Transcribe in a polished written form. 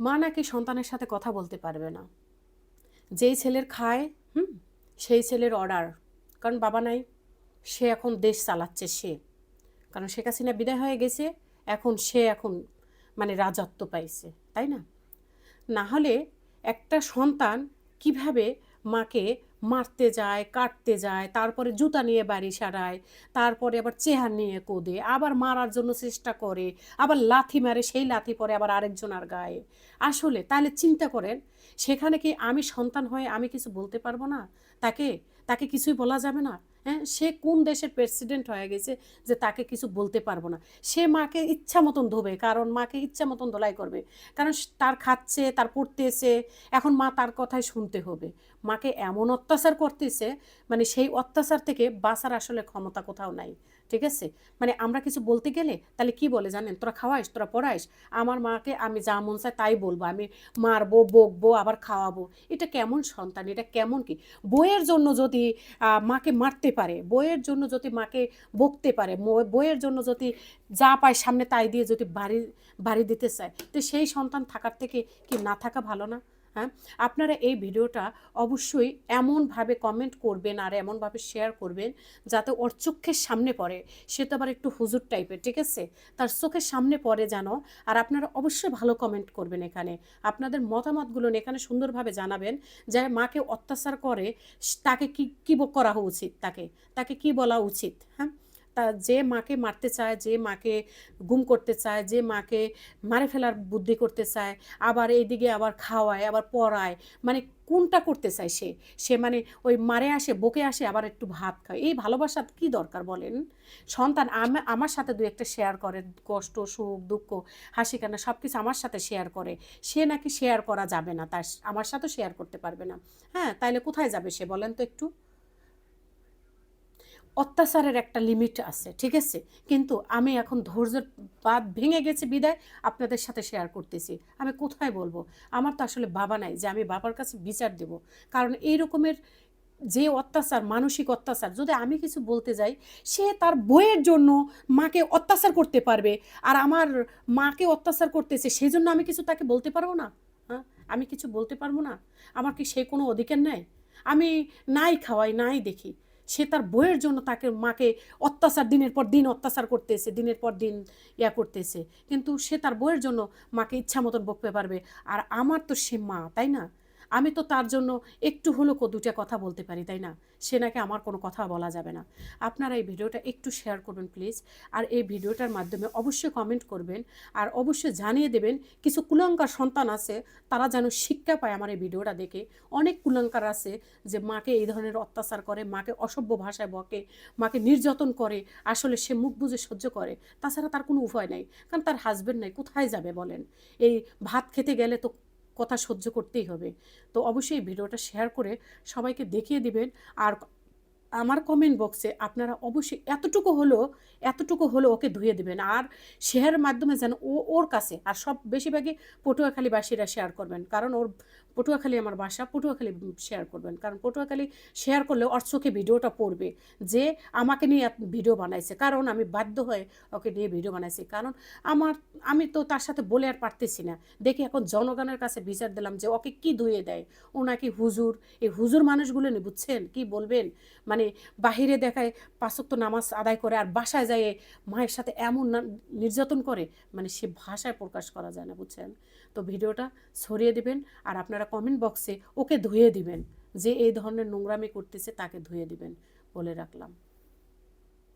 মা নাকি সন্তানের সাথে কথা বলতে পারবে না। যেই ছেলের খায় সেই ছেলের অর্ডার, কারণ বাবা নাই, সে এখন দেশ চালাচ্ছে সে, কারণ শেখ হাসিনা বিদায় হয়ে গেছে, এখন সে এখন মানে রাজত্ব পাইছে, তাই না? না হলে একটা সন্তান কিভাবে মাকে মারতে যায়, কাটতে যায়, তারপরে জুতা নিয়ে বাড়ি সারায়, তারপরে আবার চেহার নিয়ে কোদে, আবার মারার জন্য চেষ্টা করে, আবার লাথি মারে, সেই লাথি পরে আবার আরেকজনের গায়ে। আসলে তাহলে চিন্তা করেন, সেখানে কি আমি সন্তান হয়ে আমি কিছু বলতে পারবো না? তাকে তাকে কিছুই বলা যাবে না? হ্যাঁ, সে কোন দেশের প্রেসিডেন্ট হয়ে গেছে যে তাকে কিছু বলতে পারবো না? সে মাকে ইচ্ছা মতন ধোবে, কারণ মাকে ইচ্ছা মতন ধোলাই করবে, কারণ তার খাচ্ছে, তার পড়তেছে, এখন মা তার কথাই শুনতে হবে। মাকে এমন অত্যাচার করতেছে, মানে সেই অত্যাচার থেকে বাঁচার আসলে ক্ষমতা কোথাও নাই। ঠিক আছে, মানে আমরা কিছু বলতে গেলে তাহলে কি বলে জানেন, তোরা খাওয়াইস, তোরা পড়াইস। আমার মাকে আমি যা মন চায় তাই বলবো, আমি মারবো, বকবো, আবার খাওয়াবো। এটা কেমন সন্তান, এটা কেমন কি? বইয়ের জন্য যদি মাকে মারতে পারে, বইয়ের জন্য যদি মাকে বকতে পারে, বইয়ের জন্য যদি যা পায় সামনে তাই দিয়ে যদি বাড়ি বাড়ি দিতে চায়, তো সেই সন্তান থাকার থেকে কি না থাকা ভালো না? হ্যাঁ, আপনারা এই ভিডিওটা অবশ্যই এমনভাবে কমেন্ট করবেন আর এমনভাবে শেয়ার করবেন যাতে ওর চোখের সামনে পড়ে। সে তো আবার একটু হুজুর টাইপের, ঠিক আছে, তার চোখের সামনে পড়ে যেন। আর আপনারা অবশ্যই ভালো কমেন্ট করবেন, এখানে আপনাদের মতামতগুলো এখানে সুন্দরভাবে জানাবেন, যে মাকে অত্যাচার করে তাকে কি কি করা উচিত, তাকে তাকে কি বলা উচিত। হ্যাঁ, তা যে মাকে মারতে চায়, যে মাকে গুম করতে চায়, যে মাকে মারে ফেলার বুদ্ধি করতে চায়, আবার এইদিকে আবার খাওয়ায়, আবার পড়ায়, মানে কোনটা করতে চায় সে? সে মানে ওই মারে আসে, বকে আসে, আবার একটু ভাত খায়, এই ভালোবাসার কি দরকার বলেন? সন্তান আমার সাথে দু একটা শেয়ার করে, কষ্ট, সুখ, দুঃখ, হাসি কান্না সব কিছু আমার সাথে শেয়ার করে। সে নাকি শেয়ার করা যাবে না, তার আমার সাথে শেয়ার করতে পারবে না। হ্যাঁ, তাইলে কোথায় যাবে সে বলেন তো একটু? অত্যাচারের একটা লিমিট আছে, ঠিক আছে, কিন্তু আমি এখন ধৈর্যের বাঁধ ভেঙে গেছে বিদায় আপনাদের সাথে শেয়ার করতেছি। আমি কোথায় বলবো? আমার তো আসলে বাবা নাই যে আমি বাবার কাছে বিচার দেব, কারণ এই রকমের যে অত্যাচার, মানসিক অত্যাচার, যদি আমি কিছু বলতে যাই, সে তার বইয়ের জন্য মাকে অত্যাচার করতে পারবে, আর আমার মাকে অত্যাচার করতেছে, সেই জন্য আমি কিছু তাকে বলতে পারবো না? হ্যাঁ, আমি কিছু বলতে পারবো না? আমার কি সে কোনো অধিকার নেই? আমি নাই খাওয়াই, নাই দেখি, সে তার বইয়ের জন্য তাকে মাকে অত্যাচার, দিনের পর দিন অত্যাচার করতেছে, দিনের পর দিন করতেছে, কিন্তু সে তার বইয়ের জন্য মাকে ইচ্ছা মতন বকতে পারবে। আর আমার তো সে মা, তাই না? আমি তো তার জন্য একটু হলেও দুটা কথা বলতে পারি, তাই না? সে নাকি আমার কোনো কথা বলা যাবে না। আপনারা এই ভিডিওটা একটু শেয়ার করবেন প্লিজ, আর এই ভিডিওটার মাধ্যমে অবশ্যই কমেন্ট করবেন, আর অবশ্যই জানিয়ে দেবেন কিছু কুলাঙ্গার সন্তান আছে, তারা যেন শিক্ষা পায় আমার এই ভিডিওটা দেখে। অনেক কুলাঙ্গার আছে যে মাকে এই ধরনের অত্যাচার করে, মাকে অসভ্য ভাষায় বকে, মাকে নির্যাতন করে, আসলে সে মুখ বুজে সহ্য করে, তাছাড়া তার কোনো উপায় নাই, কারণ তার হাজবেন্ড নাই, কোথায় যাবে বলেন? এই ভাত খেতে গেলে তো কথা সহ্য করতেই হবে। তো অবশ্যই এই ভিডিওটা শেয়ার করে সবাইকে দেখিয়ে দিবেন। আর আমার কমেন্ট বক্সে আপনারা অবশ্যই এতটুকু হলো ওকে ধুয়ে দেবেন, আর শেয়ারের মাধ্যমে যেন ওর কাছে, আর সব বেশিরভাগই পটুয়াখালীবাসীরা শেয়ার করবেন, কারণ ওর পটুয়াখালী আমার বাসা, পটুয়াখালী শেয়ার করবেন, কারণ পটুয়াখালী শেয়ার করলে ওর চোখে ভিডিওটা পড়বে যে আমাকে নিয়ে ভিডিও বানাইছে, কারণ আমি বাধ্য হয়ে ওকে নিয়ে ভিডিও বানাইছি, কারণ আমার আমি তো তার সাথে বলে আর পারতেছি না। দেখি এখন জনগণের কাছে বিচার দিলাম যে ওকে কি ধুয়ে দেয়, ও নাকি হুজুর। এই হুজুর মানুষগুলো নি, বুঝছেন কি বলবেন, মানে বাহিরে দেখায় পাঁচ ওয়াক্ত নামাজ আদায় করে, আর বাসায় যায় মায়ের সাথে এমন নির্যাতন করে, মানে সে ভাষায় প্রকাশ করা যায় না, বুঝছেন? তো ভিডিওটা ছড়িয়ে দিবেন, আর আপনারা কমেন্ট বক্সে ওকে ধুয়ে দিবেন, যে এই ধরনের নোংরামি করতেছে তাকে ধুয়ে দিবেন বলে রাখলাম।